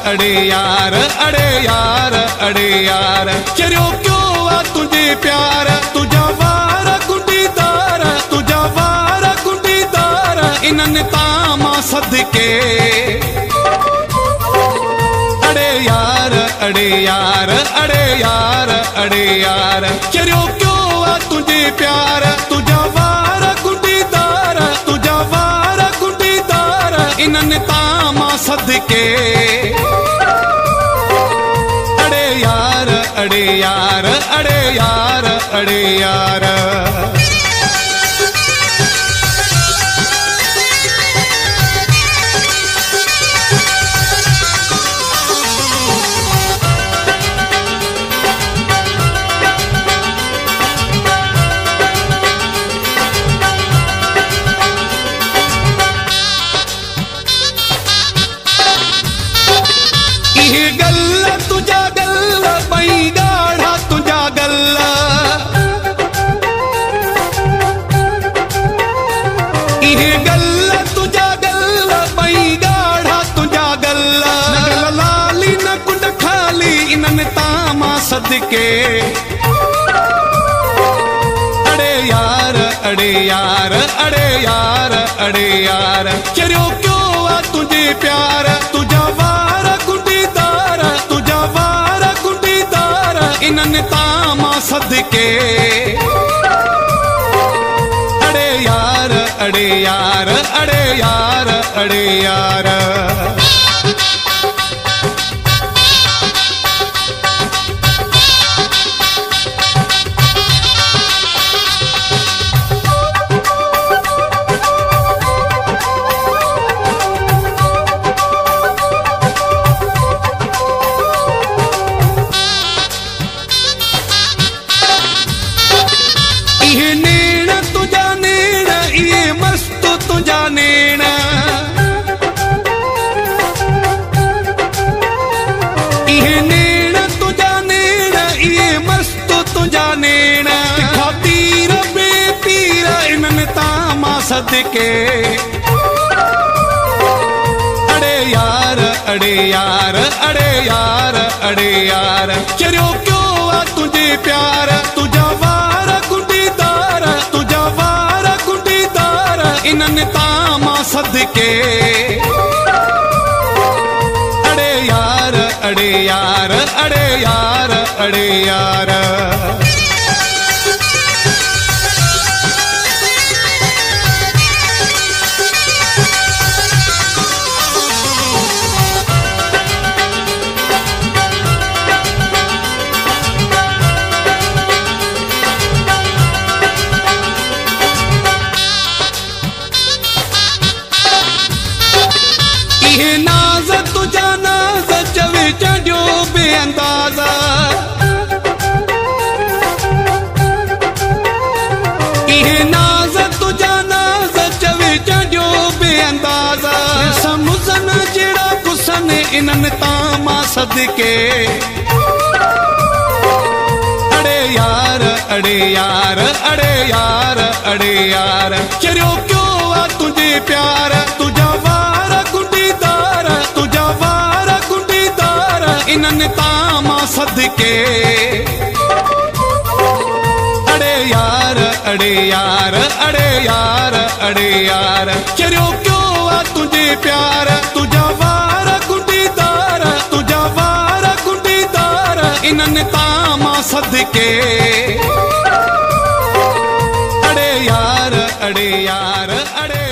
अड़े यार अड़े यार अड़े यार चरियो क्यों आ तुझे प्यार तुझा वार कुंडीदार तुझा वार कुंडीदार इन्हनि तामा सदके अड़े यार अड़े यार अड़े यार अड़े यार चरियो क्यों आ तुझे प्यार तुझा वार कुंडीदार तुझा वार कुंडीदार इन्हनि तामा सदके अड़े यार अड़े यार अड़े यार अड़े यार गल्ला तुझा गल्ला पई गाढ़ा तुझा गल्ला इहे गल्ला तुझा गल्ला पई गाढ़ा तुझा गल्ला न लाली न कुंड खाली इन्हनि तामा सदके अड़े यार अड़े यार अड़े यार अड़े यार चरियो क्यों आ तुझे प्यार तुझा वार कुंडीदार तुझा वार कुंडीदार इन्हनि तामा सदके अड़े यार अड़े यार अड़े यार अड़े यार इहे नेण तुझा नेण इहे मस्त तुझा नेण इहे नेण तुझा नेण इहे मस्त तुझा नेण तीर बे पीर इन्हनि तामा सदके अड़े यार अड़े यार अड़े यार अड़े यार चरियो क्यों आ तुझे प्यार तुझा वार कुंडीदार तुझा वार कुंडीदार इन्हनि तामा सदके अड़े यार अड़े यार अड़े यार अड़े यार इहे नाज़ तुझा नाज़ चवे चढ़ियो बेअंदाज़ इहे नाज़ तुझा नाज़ चवे चढ़ियो बेअंदाज़ समुझन जहिड़ा कुसन इन्हनि तामा सदके अड़े यार अड़े यार अड़े यार अड़े यार चरियो क्यों आ तुझे प्यार तुझा वार कुंडीदार तुझा वार कुंडीदार इन्हनि तामा सदके अड़े यार अड़े यार अड़े यार अड़े यार चरियो क्यों आ तुझे प्यार तुझा वार कुंडीदार तुझा वार कुंडीदार इन्हनि तामा सदके अड़े यार अड़े यार अड़े